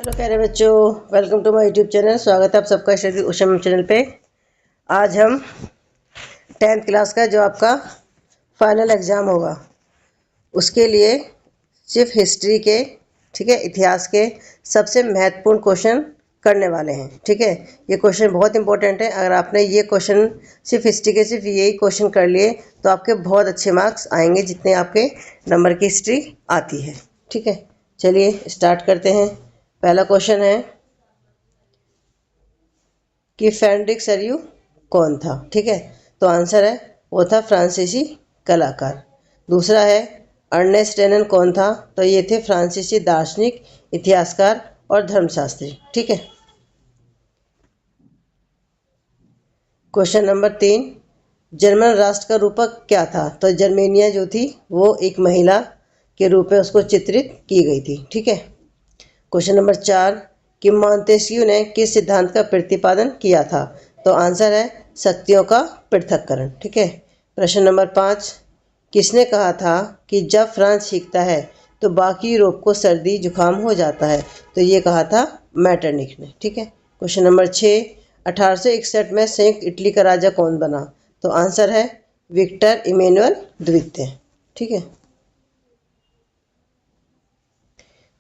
Hello प्यारे बच्चों, welcome to my YouTube channel. स्वागत है आप सबका स्टडी उषम चैनल पे। आज हम 10th क्लास का जो आपका फाइनल एग्ज़ाम होगा उसके लिए सिर्फ हिस्ट्री के, ठीक है, इतिहास के सबसे महत्वपूर्ण क्वेश्चन करने वाले हैं। ठीक है, ये क्वेश्चन बहुत इंपॉर्टेंट है। अगर आपने ये क्वेश्चन सिर्फ हिस्ट्री के सिर्फ यही क्वेश्चन कर लिए तो आपके बहुत अच्छे मार्क्स आएंगे जितने आपके नंबर की हिस्ट्री आती है। ठीक है, चलिए स्टार्ट करते हैं। पहला क्वेश्चन है कि फ्रेडरिक सरियू कौन था। ठीक है, तो आंसर है वो था फ्रांसीसी कलाकार। दूसरा है अर्नेस्ट रेनन कौन था, तो ये थे फ्रांसीसी दार्शनिक, इतिहासकार और धर्मशास्त्री। ठीक है, क्वेश्चन नंबर 3, जर्मन राष्ट्र का रूपक क्या था, तो जर्मेनिया जो थी वो एक महिला के रूप में उसको चित्रित की गई थी। ठीक है, क्वेश्चन नंबर 4 कि मॉन्तेस्क्यू ने किस सिद्धांत का प्रतिपादन किया था, तो आंसर है शक्तियों का पृथक्करण। ठीक है, प्रश्न नंबर 5 किसने कहा था कि जब फ्रांस सीखता है तो बाकी यूरोप को सर्दी जुकाम हो जाता है, तो ये कहा था मैटरनिख ने। ठीक है, क्वेश्चन नंबर 6 1861 में संयुक्त इटली का राजा कौन बना, तो आंसर है विक्टर इमैनुअल द्वितीय। ठीक है,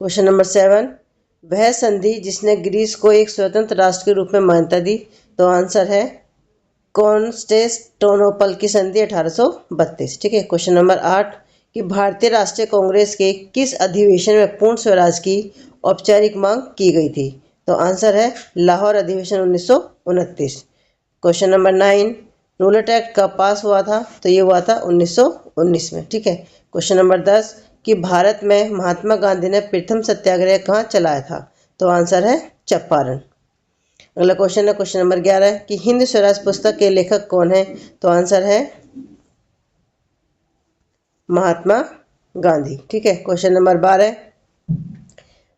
क्वेश्चन नंबर 7 वह संधि जिसने ग्रीस को एक स्वतंत्र राष्ट्र के रूप में मान्यता दी, तो आंसर है कॉन्स्टेंटिनोपल की संधि 1832। ठीक है, क्वेश्चन नंबर 8 कि भारतीय राष्ट्रीय कांग्रेस के किस अधिवेशन में पूर्ण स्वराज की औपचारिक मांग की गई थी, तो आंसर है लाहौर अधिवेशन 1929। क्वेश्चन नंबर 9 रूलेट एक्ट कब पास हुआ था, तो ये हुआ था 1919 में। ठीक है, क्वेश्चन नंबर 10 कि भारत में महात्मा गांधी ने प्रथम सत्याग्रह कहाँ चलाया था, तो आंसर है चंपारण। अगला क्वेश्चन है क्वेश्चन नंबर 11 कि हिंद स्वराज पुस्तक के लेखक कौन है, तो आंसर है महात्मा गांधी। ठीक है, क्वेश्चन नंबर 12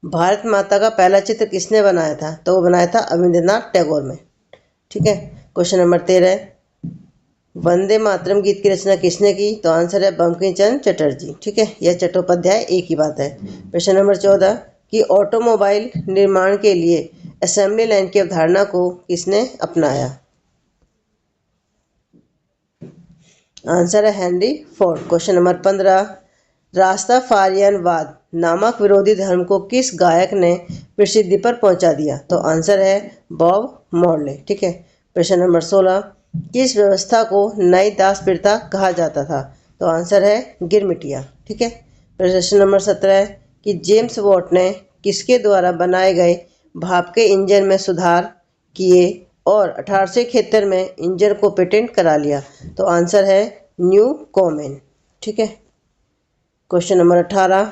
भारत माता का पहला चित्र किसने बनाया था, तो वो बनाया था अविंद्रनाथ टैगोर में। ठीक है, क्वेश्चन नंबर 13 वंदे मातरम गीत की रचना किसने की, तो आंसर है बंकिम चंद्र चटर्जी। ठीक है, यह चट्टोपाध्याय एक ही बात है। प्रश्न नंबर 14 कि ऑटोमोबाइल निर्माण के लिए असेंबली लाइन की अवधारणा को किसने अपनाया, आंसर है हेनरी फोर्ड। क्वेश्चन नंबर 15 रास्ताफारियनवाद नामक विरोधी धर्म को किस गायक ने प्रसिद्धि पर पहुंचा दिया, तो आंसर है बॉब मॉर्ले। ठीक है, प्रश्न नंबर 16 किस व्यवस्था को नई दास प्रथा कहा जाता था, तो आंसर है गिरमिटिया। ठीक है, प्रश्न नंबर 17 कि जेम्स वॉट ने किसके द्वारा बनाए गए भाप के इंजन में सुधार किए और 1871 में इंजन को पेटेंट करा लिया, तो आंसर है न्यू कोमेन। ठीक है, क्वेश्चन नंबर 18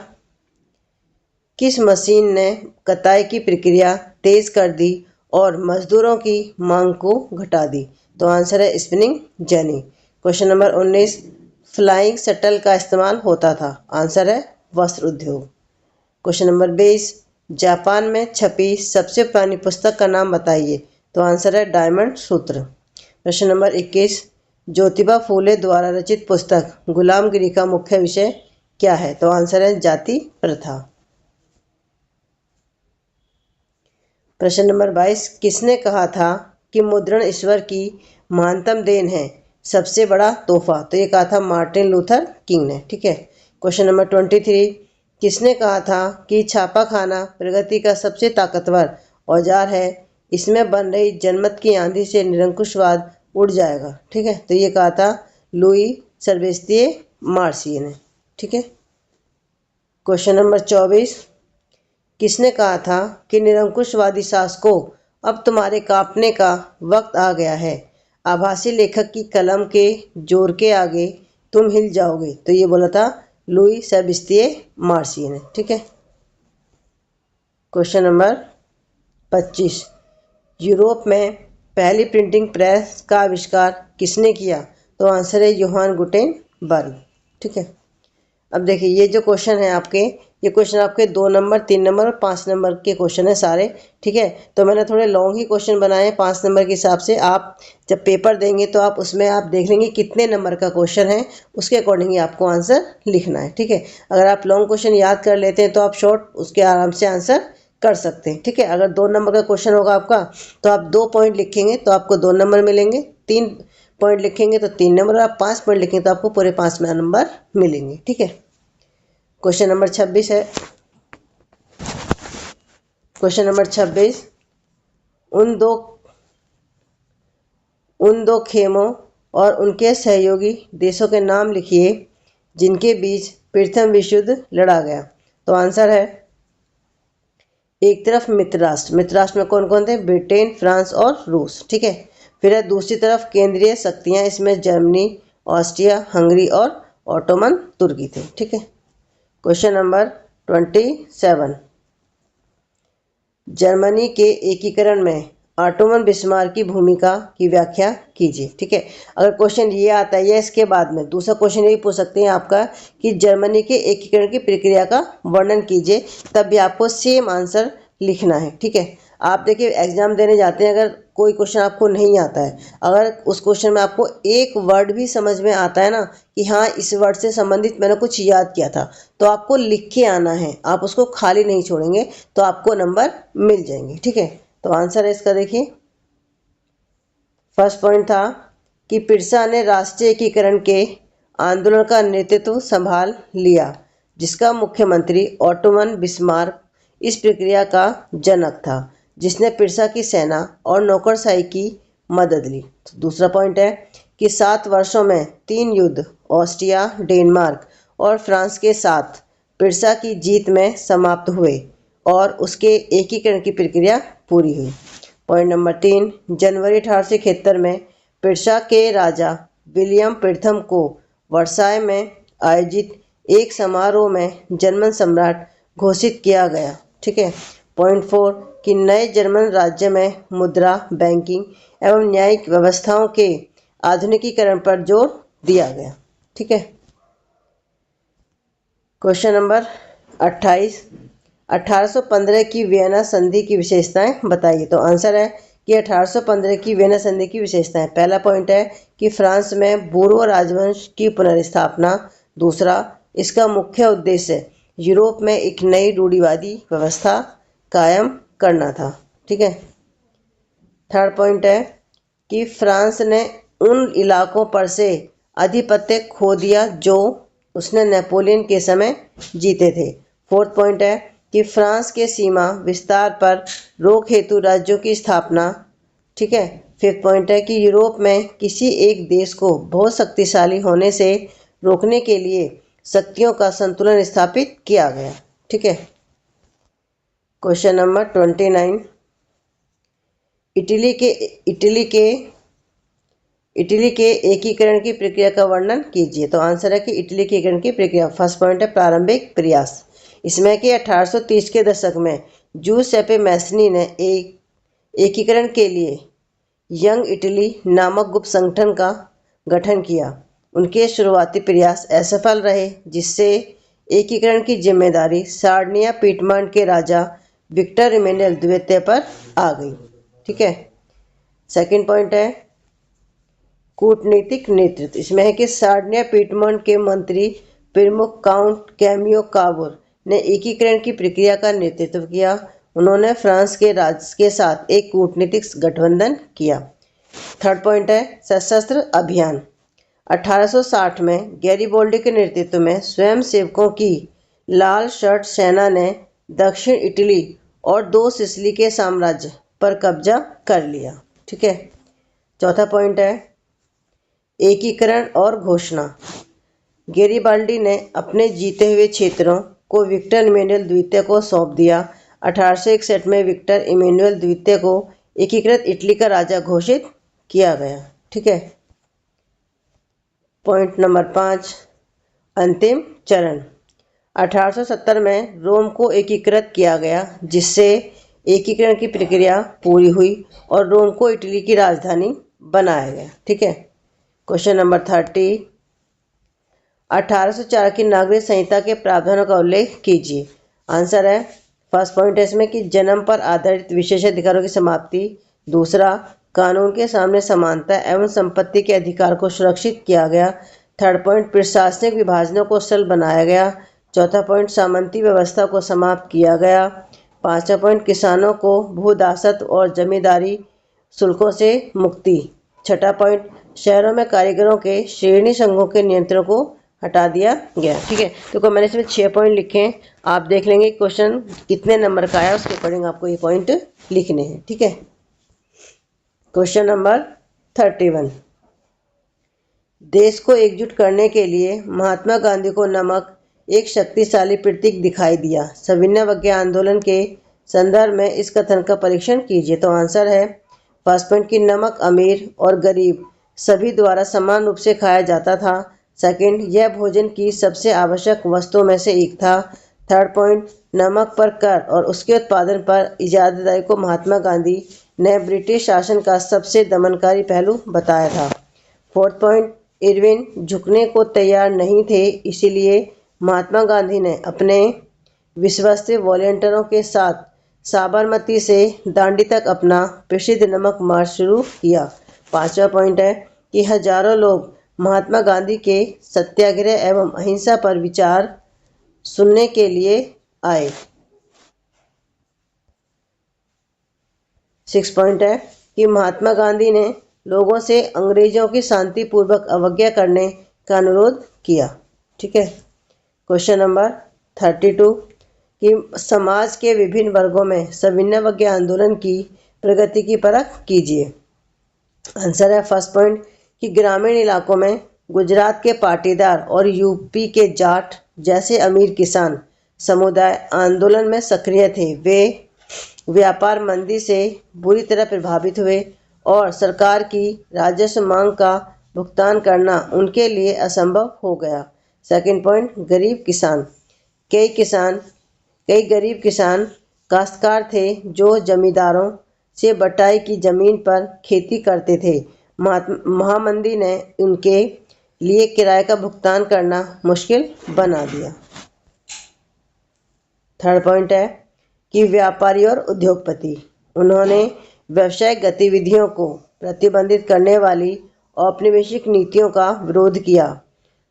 किस मशीन ने कताई की प्रक्रिया तेज कर दी और मजदूरों की मांग को घटा दी, तो आंसर है spinning jenny. Question number 19 flying shuttle का इस्तेमाल होता था, आंसर है वस्त्र उद्योग। क्वेश्चन नंबर 20 जापान में छपी सबसे पुरानी पुस्तक का नाम बताइए, तो आंसर है डायमंड सूत्र। प्रश्न नंबर 21 ज्योतिबा फूले द्वारा रचित पुस्तक गुलामगिरी का मुख्य विषय क्या है, तो आंसर है जाति प्रथा। प्रश्न नंबर 22 किसने कहा था कि मुद्रण ईश्वर की महानतम देन है, सबसे बड़ा तोहफा, तो ये कहा था मार्टिन लूथर किंग ने। ठीक है, क्वेश्चन नंबर 23 किसने कहा था कि छापा खाना प्रगति का सबसे ताकतवर औजार है, इसमें बन रही जनमत की आंधी से निरंकुशवाद उड़ जाएगा। ठीक है, तो ये कहा था लुई सेबेस्तिये मार्सिये ने। ठीक है, क्वेश्चन नंबर 24 किसने कहा था कि निरंकुशवादी शासकों अब तुम्हारे कांपने का वक्त आ गया है, आभासी लेखक की कलम के जोर के आगे तुम हिल जाओगे, तो ये बोला था लुई सेबेस्तिये मार्सिये ने। ठीक है, क्वेश्चन नंबर 25 यूरोप में पहली प्रिंटिंग प्रेस का आविष्कार किसने किया, तो आंसर है योहान गुटेनबर्ग। ठीक है, अब देखिए ये जो क्वेश्चन है आपके, ये क्वेश्चन आपके 2 नंबर 3 नंबर और 5 नंबर के क्वेश्चन है सारे। ठीक है, तो मैंने थोड़े लॉन्ग ही क्वेश्चन बनाए हैं 5 नंबर के हिसाब से। आप जब पेपर देंगे तो आप उसमें आप देख लेंगे कितने नंबर का क्वेश्चन है, उसके अकॉर्डिंग ही आपको आंसर लिखना है। ठीक है, अगर आप लॉन्ग क्वेश्चन याद कर लेते हैं तो आप शॉर्ट उसके आराम से आंसर कर सकते हैं। ठीक है, अगर 2 नंबर का क्वेश्चन होगा आपका तो आप 2 पॉइंट लिखेंगे तो आपको 2 नंबर मिलेंगे, 3 पॉइंट लिखेंगे तो 3 नंबर, और आप 5 पॉइंट लिखेंगे तो आपको पूरे 5 नंबर मिलेंगे। ठीक है, क्वेश्चन नंबर 26 है। क्वेश्चन नंबर 26, उन दो खेमों और उनके सहयोगी देशों के नाम लिखिए जिनके बीच प्रथम विश्व युद्ध लड़ा गया। तो आंसर है, एक तरफ मित्र राष्ट्र में कौन कौन थे? ब्रिटेन, फ्रांस और रूस। ठीक है, फिर है दूसरी तरफ केंद्रीय शक्तियां, इसमें जर्मनी, ऑस्ट्रिया, हंगरी और ऑटोमन तुर्की थे। ठीक है, क्वेश्चन नंबर 27, जर्मनी के एकीकरण में ऑटोमन बिस्मार्क की भूमिका की व्याख्या कीजिए। ठीक है, अगर क्वेश्चन ये आता है या इसके बाद में दूसरा क्वेश्चन यही पूछ सकते हैं आपका कि जर्मनी के एकीकरण की प्रक्रिया का वर्णन कीजिए, तब भी आपको सेम आंसर लिखना है। ठीक है, आप देखिए एग्जाम देने जाते हैं, अगर कोई क्वेश्चन आपको नहीं आता है, अगर उस क्वेश्चन में आपको एक वर्ड भी समझ में आता है ना कि हाँ इस वर्ड से संबंधित मैंने कुछ याद किया था, तो आपको लिख के आना है, आप उसको खाली नहीं छोड़ेंगे तो आपको नंबर मिल जाएंगे। ठीक है, तो आंसर है इसका, देखिए फर्स्ट पॉइंट था कि पिरसा ने राष्ट्रीय एकीकरण के आंदोलन का नेतृत्व संभाल लिया, जिसका मुख्यमंत्री ऑटोमन बिस्मार्क इस प्रक्रिया का जनक था, जिसने पिरसा की सेना और नौकरशाही की मदद ली। तो दूसरा पॉइंट है कि 7 वर्षों में 3 युद्ध ऑस्ट्रिया, डेनमार्क और फ्रांस के साथ पिरसा की जीत में समाप्त हुए और उसके एकीकरण की प्रक्रिया पूरी हुई। पॉइंट नंबर 3, जनवरी 1871 में पिरसा के राजा विलियम प्रथम को वर्साय में आयोजित एक समारोह में जर्मन सम्राट घोषित किया गया। ठीक है, पॉइंट 4 कि नए जर्मन राज्य में मुद्रा, बैंकिंग एवं न्यायिक व्यवस्थाओं के आधुनिकीकरण पर जोर दिया गया। ठीक है, क्वेश्चन नंबर 28, 1815 की वियना संधि की विशेषताएं बताइए। तो आंसर है कि 1815 की वियना संधि की विशेषताएं, पहला पॉइंट है कि फ्रांस में बोर्बो राजवंश की पुनर्स्थापना। दूसरा, इसका मुख्य उद्देश्य यूरोप में एक नई रूढ़िवादी व्यवस्था कायम करना था। ठीक है, थर्ड पॉइंट है कि फ्रांस ने उन इलाकों पर से आधिपत्य खो दिया जो उसने नेपोलियन के समय जीते थे। फोर्थ पॉइंट है कि फ्रांस के सीमा विस्तार पर रोक हेतु राज्यों की स्थापना। ठीक है, फिफ्थ पॉइंट है कि यूरोप में किसी एक देश को बहुत शक्तिशाली होने से रोकने के लिए शक्तियों का संतुलन स्थापित किया गया। ठीक है, क्वेश्चन नंबर 29, इटली के एकीकरण की प्रक्रिया का वर्णन कीजिए। तो आंसर है कि इटली के एकीकरण की प्रक्रिया, फर्स्ट पॉइंट है प्रारंभिक प्रयास, इसमें कि 1830 के दशक में जूसेपे मैसनी ने एकीकरण के लिए यंग इटली नामक गुप्त संगठन का गठन किया। उनके शुरुआती प्रयास असफल रहे, जिससे एकीकरण की जिम्मेदारी सार्डिनिया पीटमांट के राजा विक्टर इमैनुएल द्वितीय पर आ गई। ठीक है, सेकंड पॉइंट है कूटनीतिक नेतृत्व, इसमें है कि सार्डिनिया पीटमांट के मंत्री प्रमुख काउंट कैमियो काबुर ने एकीकरण की प्रक्रिया का नेतृत्व किया। उन्होंने फ्रांस के राज के साथ एक कूटनीतिक गठबंधन किया। थर्ड पॉइंट है सशस्त्र अभियान, 1860 में गैरिबोल्डी के नेतृत्व में स्वयंसेवकों की लाल शर्ट सेना ने दक्षिण इटली और 2 सिसिली के साम्राज्य पर कब्जा कर लिया। ठीक है, चौथा पॉइंट है एकीकरण और घोषणा, गैरिबाल्डी ने अपने जीते हुए क्षेत्रों को विक्टर इमैनुएल द्वितीय को सौंप दिया। 1861 में विक्टर इमैनुएल द्वितीय को एकीकृत इटली का राजा घोषित किया गया। ठीक है, पॉइंट नंबर 5, अंतिम चरण, 1870 में रोम को एकीकृत किया गया, जिससे एकीकरण की प्रक्रिया पूरी हुई और रोम को इटली की राजधानी बनाया गया। ठीक है, क्वेश्चन नंबर 30, 1804 की नागरिक संहिता के प्रावधानों का उल्लेख कीजिए। आंसर है फर्स्ट पॉइंट है इसमें कि जन्म पर आधारित विशेष अधिकारों की समाप्ति। दूसरा, कानून के सामने समानता एवं संपत्ति के अधिकार को सुरक्षित किया गया। थर्ड पॉइंट, प्रशासनिक विभाजनों को सरल बनाया गया। चौथा पॉइंट, सामंती व्यवस्था को समाप्त किया गया। 5वां पॉइंट, किसानों को भूदासत और जमींदारी शुल्कों से मुक्ति। 6वां पॉइंट, शहरों में कारीगरों के श्रेणी संघों के नियंत्रण को हटा दिया गया। ठीक है, तो मैंने इसमें 6 पॉइंट लिखे हैं। आप देख लेंगे क्वेश्चन कितने नंबर का आया, उसके अकॉर्डिंग आपको ये पॉइंट लिखने हैं। ठीक है, क्वेश्चन नंबर 31, देश को एकजुट करने के लिए महात्मा गांधी को नमक एक शक्तिशाली प्रतीक दिखाई दिया। सविनय अवज्ञा आंदोलन के संदर्भ में इस कथन का परीक्षण कीजिए। तो आंसर है फर्स्ट पॉइंट की नमक अमीर और गरीब सभी द्वारा समान रूप से खाया जाता था। सेकंड, यह भोजन की सबसे आवश्यक वस्तुओं में से एक था। थर्ड पॉइंट, नमक पर कर और उसके उत्पादन पर इजारादारी को महात्मा गांधी ने ब्रिटिश शासन का सबसे दमनकारी पहलू बताया था। फोर्थ पॉइंट, इरविन झुकने को तैयार नहीं थे, इसीलिए महात्मा गांधी ने अपने विश्वस्त वॉलंटियरों के साथ साबरमती से दांडी तक अपना प्रसिद्ध नमक मार्च शुरू किया। 5वां पॉइंट है कि हजारों लोग महात्मा गांधी के सत्याग्रह एवं अहिंसा पर विचार सुनने के लिए आए। 6 पॉइंट है कि महात्मा गांधी ने लोगों से अंग्रेजों की शांतिपूर्वक अवज्ञा करने का अनुरोध किया। ठीक है, क्वेश्चन नंबर 32 कि समाज के विभिन्न वर्गों में सविनय अवज्ञा आंदोलन की प्रगति की परख कीजिए। आंसर है फर्स्ट पॉइंट कि ग्रामीण इलाकों में गुजरात के पाटीदार और यूपी के जाट जैसे अमीर किसान समुदाय आंदोलन में सक्रिय थे। वे व्यापार मंदी से बुरी तरह प्रभावित हुए और सरकार की राजस्व मांग का भुगतान करना उनके लिए असंभव हो गया। सेकंड पॉइंट, गरीब किसान कई गरीब किसान काश्तकार थे जो जमींदारों से बटाई की जमीन पर खेती करते थे। महामंदी ने उनके लिए किराए का भुगतान करना मुश्किल बना दिया। थर्ड पॉइंट है कि व्यापारी और उद्योगपति उन्होंने व्यावसायिक गतिविधियों को प्रतिबंधित करने वाली औपनिवेशिक नीतियों का विरोध किया।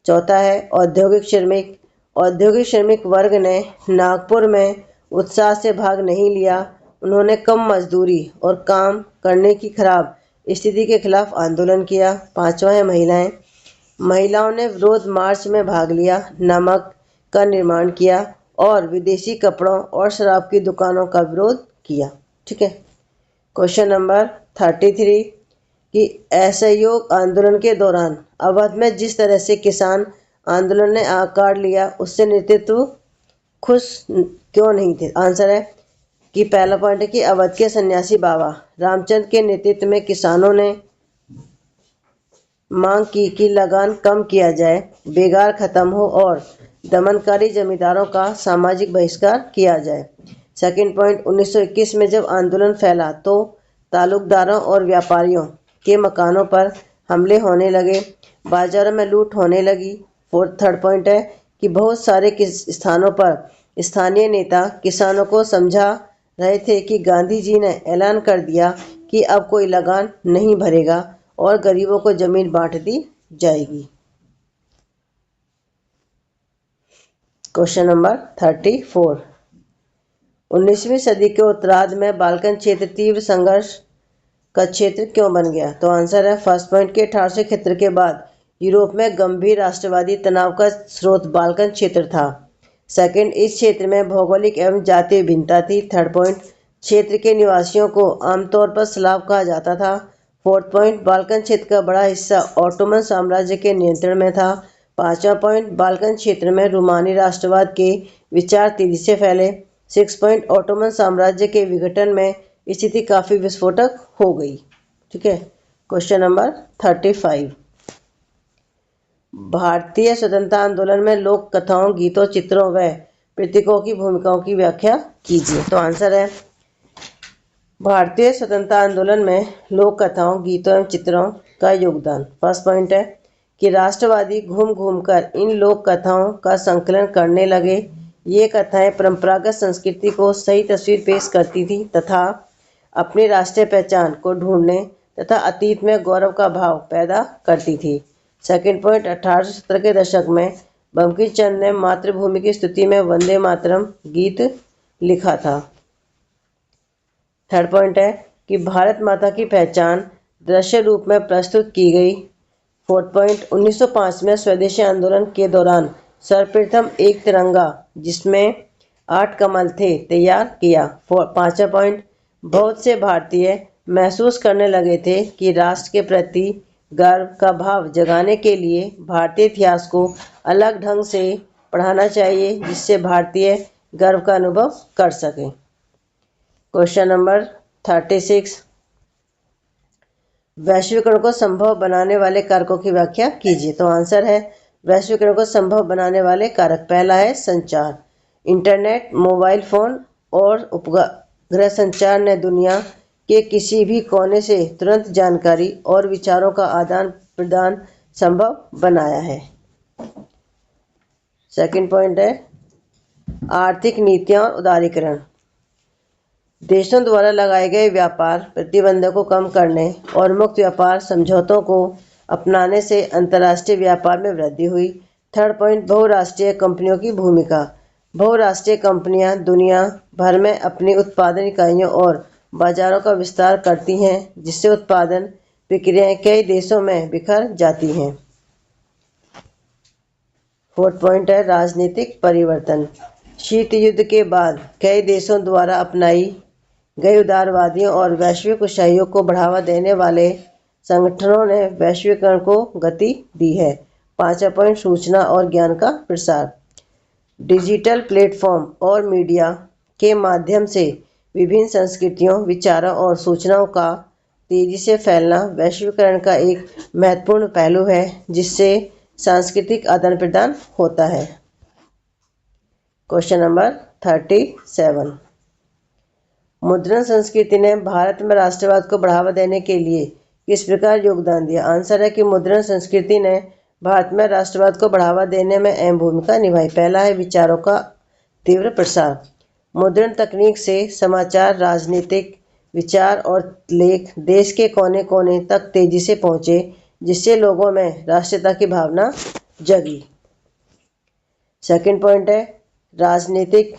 चौथा है औद्योगिक श्रमिक वर्ग ने नागपुर में उत्साह से भाग नहीं लिया। उन्होंने कम मजदूरी और काम करने की खराब स्थिति के खिलाफ आंदोलन किया। 5वां है महिलाओं ने विरोध मार्च में भाग लिया, नमक का निर्माण किया और विदेशी कपड़ों और शराब की दुकानों का विरोध किया। ठीक है, क्वेश्चन नंबर 33 कि असहयोग आंदोलन के दौरान अवध में जिस तरह से किसान आंदोलन ने आकार लिया उससे नेतृत्व खुश क्यों नहीं थे। आंसर है कि पहला पॉइंट है कि अवध के सन्यासी बाबा रामचंद्र के नेतृत्व में किसानों ने मांग की कि लगान कम किया जाए, बेगार खत्म हो और दमनकारी जमींदारों का सामाजिक बहिष्कार किया जाए। सेकंड पॉइंट, 1921 में जब आंदोलन फैला तो तालुकदारों और व्यापारियों के मकानों पर हमले होने लगे, बाजारों में लूट होने लगी। थर्ड पॉइंट है कि बहुत सारे स्थानों पर स्थानीय नेता किसानों को समझा रहे थे कि गांधी जी ने ऐलान कर दिया कि अब कोई लगान नहीं भरेगा और गरीबों को जमीन बांट दी जाएगी। क्वेश्चन नंबर 34, 19वीं सदी के उत्तरार्ध में बाल्कन क्षेत्र तीव्र संघर्ष का क्षेत्र क्यों बन गया। तो आंसर है फर्स्ट पॉइंट के 1871 के बाद यूरोप में गंभीर राष्ट्रवादी तनाव का स्रोत बाल्कन क्षेत्र था। सेकंड, इस क्षेत्र में भौगोलिक एवं जातीय भिन्नता थी। थर्ड पॉइंट, क्षेत्र के निवासियों को आमतौर पर स्लाव कहा जाता था। फोर्थ पॉइंट, बाल्कन क्षेत्र का बड़ा हिस्सा ऑटोमन साम्राज्य के नियंत्रण में था। 5वां पॉइंट, बाल्कन क्षेत्र में रूमानी राष्ट्रवाद के विचार तेजी से फैले। 6 पॉइंट, ऑटोमन साम्राज्य के विघटन में स्थिति काफ़ी विस्फोटक हो गई। ठीक है, क्वेश्चन नंबर 35, भारतीय स्वतंत्रता आंदोलन में लोक कथाओं, गीतों, चित्रों व प्रतीकों की भूमिकाओं की व्याख्या कीजिए। तो आंसर है भारतीय स्वतंत्रता आंदोलन में लोक कथाओं, गीतों एवं चित्रों का योगदान। फर्स्ट पॉइंट है कि राष्ट्रवादी घूम घूम कर इन लोक कथाओं का संकलन करने लगे। ये कथाएं परंपरागत संस्कृति को सही तस्वीर पेश करती थी तथा अपनी राष्ट्रीय पहचान को ढूंढने तथा अतीत में गौरव का भाव पैदा करती थी। सेकंड पॉइंट, 1870 के दशक में बंकिम चंद्र ने मातृभूमि की स्तुति में वंदे मातरम गीत लिखा था। थर्ड पॉइंट है कि भारत माता की पहचान दृश्य रूप में प्रस्तुत की गई। फोर्थ पॉइंट, 1905 में स्वदेशी आंदोलन के दौरान सर्वप्रथम एक तिरंगा जिसमें 8 कमल थे तैयार किया। पांचवा पॉइंट, बहुत से भारतीय महसूस करने लगे थे कि राष्ट्र के प्रति गर्व का भाव जगाने के लिए भारतीय इतिहास को अलग ढंग से पढ़ाना चाहिए जिससे भारतीय गर्व का अनुभव कर सकें। क्वेश्चन नंबर 36, वैश्वीकरण को संभव बनाने वाले कारकों की व्याख्या कीजिए। तो आंसर है वैश्वीकरण को संभव बनाने वाले कारक। पहला है संचार। इंटरनेट, मोबाइल फोन और उपग्रह संचार ने दुनिया के किसी भी कोने से तुरंत जानकारी और विचारों का आदान प्रदान संभव बनाया है। सेकंड पॉइंट है आर्थिक नीतियां और उदारीकरण। देशों द्वारा लगाए गए व्यापार प्रतिबंधों को कम करने और मुक्त व्यापार समझौतों को अपनाने से अंतर्राष्ट्रीय व्यापार में वृद्धि हुई। थर्ड पॉइंट, बहुराष्ट्रीय कंपनियों की भूमिका। बहुराष्ट्रीय कंपनियां दुनिया भर में अपनी उत्पादन इकाइयों और बाजारों का विस्तार करती हैं जिससे उत्पादन प्रक्रियाएं कई देशों में बिखर जाती हैं। फोर्थ पॉइंट है राजनीतिक परिवर्तन। शीत युद्ध के बाद कई देशों द्वारा अपनाई गई उदारवादियों और वैश्विक सहयोग को बढ़ावा देने वाले संगठनों ने वैश्वीकरण को गति दी है। पांचवा पॉइंट, सूचना और ज्ञान का प्रसार। डिजिटल प्लेटफॉर्म और मीडिया के माध्यम से विभिन्न संस्कृतियों, विचारों और सूचनाओं का तेजी से फैलना वैश्वीकरण का एक महत्वपूर्ण पहलू है जिससे सांस्कृतिक आदान प्रदान होता है। क्वेश्चन नंबर 37, मुद्रण संस्कृति ने भारत में राष्ट्रवाद को बढ़ावा देने के लिए किस प्रकार योगदान दिया। आंसर है कि मुद्रण संस्कृति ने भारत में राष्ट्रवाद को बढ़ावा देने में अहम भूमिका निभाई। पहला है विचारों का तीव्र प्रसार। मुद्रण तकनीक से समाचार, राजनीतिक विचार और लेख देश के कोने कोने तक तेजी से पहुंचे जिससे लोगों में राष्ट्रीयता की भावना जगी। सेकंड पॉइंट है राजनीतिक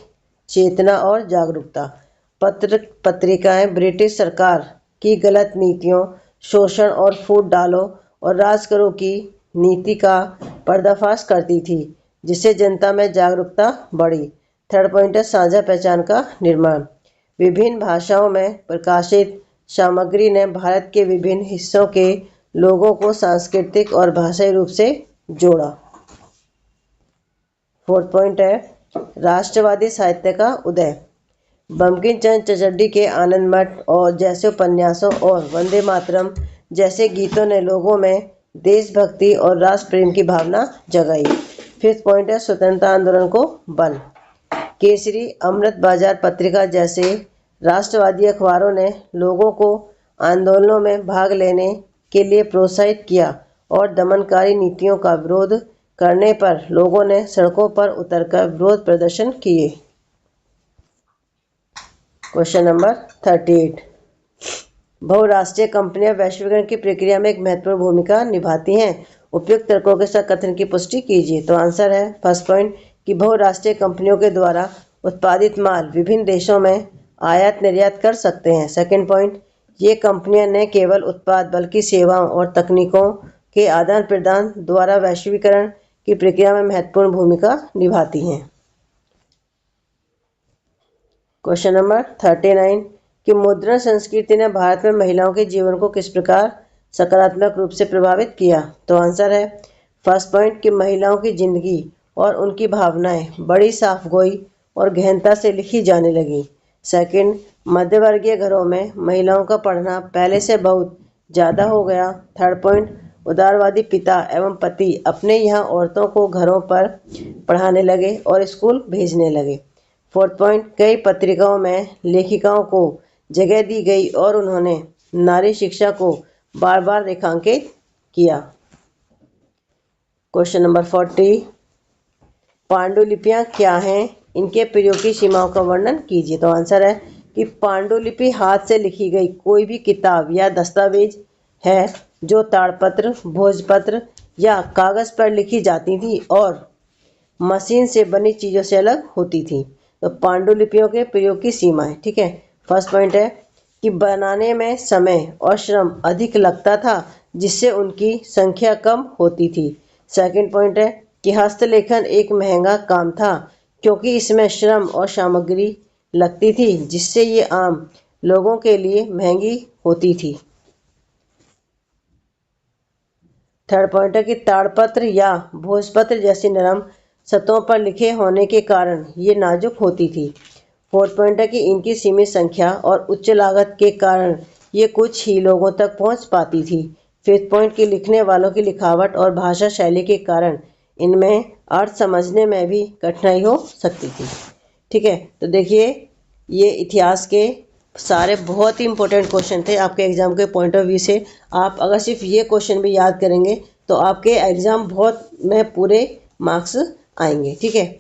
चेतना और जागरूकता। पत्रिकाएं ब्रिटिश सरकार की गलत नीतियों, शोषण और फूट डालो और राज करो की नीति का पर्दाफाश करती थी जिससे जनता में जागरूकता बढ़ी। थर्ड पॉइंट है साझा पहचान का निर्माण। विभिन्न भाषाओं में प्रकाशित सामग्री ने भारत के विभिन्न हिस्सों के लोगों को सांस्कृतिक और भाषाई रूप से जोड़ा। फोर्थ पॉइंट है राष्ट्रवादी साहित्य का उदय। बंकिम चंद्र चटर्जी के आनंद मठ और जैसे उपन्यासों और वंदे मातरम जैसे गीतों ने लोगों में देशभक्ति और राष्ट्र प्रेम की भावना जगाई। फिफ्थ पॉइंट है स्वतंत्रता आंदोलन को बल। केसरी, अमृत बाजार पत्रिका जैसे राष्ट्रवादी अखबारों ने लोगों को आंदोलनों में भाग लेने के लिए प्रोत्साहित किया और दमनकारी नीतियों का विरोध करने पर लोगों ने सड़कों पर उतरकर विरोध प्रदर्शन किए। क्वेश्चन नंबर 38, बहुराष्ट्रीय कंपनियां वैश्वीकरण की प्रक्रिया में एक महत्वपूर्ण भूमिका निभाती हैं। उपयुक्त तर्कों के साथ कथन की पुष्टि कीजिए। तो आंसर है फर्स्ट पॉइंट कि बहुराष्ट्रीय कंपनियों के द्वारा उत्पादित माल विभिन्न देशों में आयात निर्यात कर सकते हैं। सेकंड पॉइंट, ये कंपनियां न केवल उत्पाद बल्कि सेवाओं और तकनीकों के आदान प्रदान द्वारा वैश्वीकरण की प्रक्रिया में महत्वपूर्ण भूमिका निभाती हैं। क्वेश्चन नंबर 39 कि मुद्रण संस्कृति ने भारत में महिलाओं के जीवन को किस प्रकार सकारात्मक रूप से प्रभावित किया। तो आंसर है फर्स्ट पॉइंट कि महिलाओं की जिंदगी और उनकी भावनाएं बड़ी साफगोई और गहनता से लिखी जाने लगी। सेकंड, मध्यवर्गीय घरों में महिलाओं का पढ़ना पहले से बहुत ज़्यादा हो गया। थर्ड पॉइंट, उदारवादी पिता एवं पति अपने यहाँ औरतों को घरों पर पढ़ाने लगे और स्कूल भेजने लगे। फोर्थ पॉइंट, कई पत्रिकाओं में लेखिकाओं को जगह दी गई और उन्होंने नारी शिक्षा को बार बार रेखांकित किया। क्वेश्चन नंबर 40, पांडुलिपियां क्या हैं, इनके प्रयोग की सीमाओं का वर्णन कीजिए। तो आंसर है कि पांडुलिपि हाथ से लिखी गई कोई भी किताब या दस्तावेज है जो ताड़पत्र, भोजपत्र या कागज पर लिखी जाती थी और मशीन से बनी चीज़ों से अलग होती थी। तो पांडुलिपियों के प्रयोग की सीमाएं, ठीक है। फर्स्ट पॉइंट है कि बनाने में समय और श्रम अधिक लगता था, जिससे उनकी संख्या कम होती थी। सेकंड पॉइंट है कि हस्तलेखन एक महंगा काम था, क्योंकि इसमें श्रम और सामग्री लगती थी, जिससे ये आम लोगों के लिए महंगी होती थी। थर्ड पॉइंट है कि ताड़पत्र या भोजपत्र जैसी नरम सतहों पर लिखे होने के कारण ये नाजुक होती थी। फोर्थ पॉइंट है कि इनकी सीमित संख्या और उच्च लागत के कारण ये कुछ ही लोगों तक पहुंच पाती थी। फिफ्थ पॉइंट कि लिखने वालों की लिखावट और भाषा शैली के कारण इनमें अर्थ समझने में भी कठिनाई हो सकती थी। ठीक है, तो देखिए ये इतिहास के सारे बहुत ही इंपॉर्टेंट क्वेश्चन थे आपके एग्जाम के पॉइंट ऑफ व्यू से। आप अगर सिर्फ ये क्वेश्चन भी याद करेंगे तो आपके एग्जाम बहुत में पूरे मार्क्स आएंगे। ठीक है,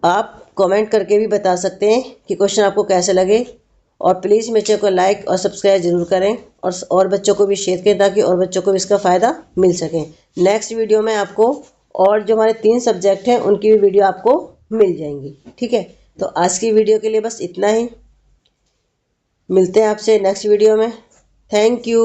आप कमेंट करके भी बता सकते हैं कि क्वेश्चन आपको कैसे लगे, और प्लीज़ मेरे चैनल को लाइक और सब्सक्राइब जरूर करें और बच्चों को भी शेयर करें ताकि और बच्चों को भी इसका फ़ायदा मिल सके। नेक्स्ट वीडियो में आपको और जो हमारे 3 सब्जेक्ट हैं उनकी भी वीडियो आपको मिल जाएंगी। ठीक है, तो आज की वीडियो के लिए बस इतना ही। मिलते हैं आपसे नेक्स्ट वीडियो में। Thank you.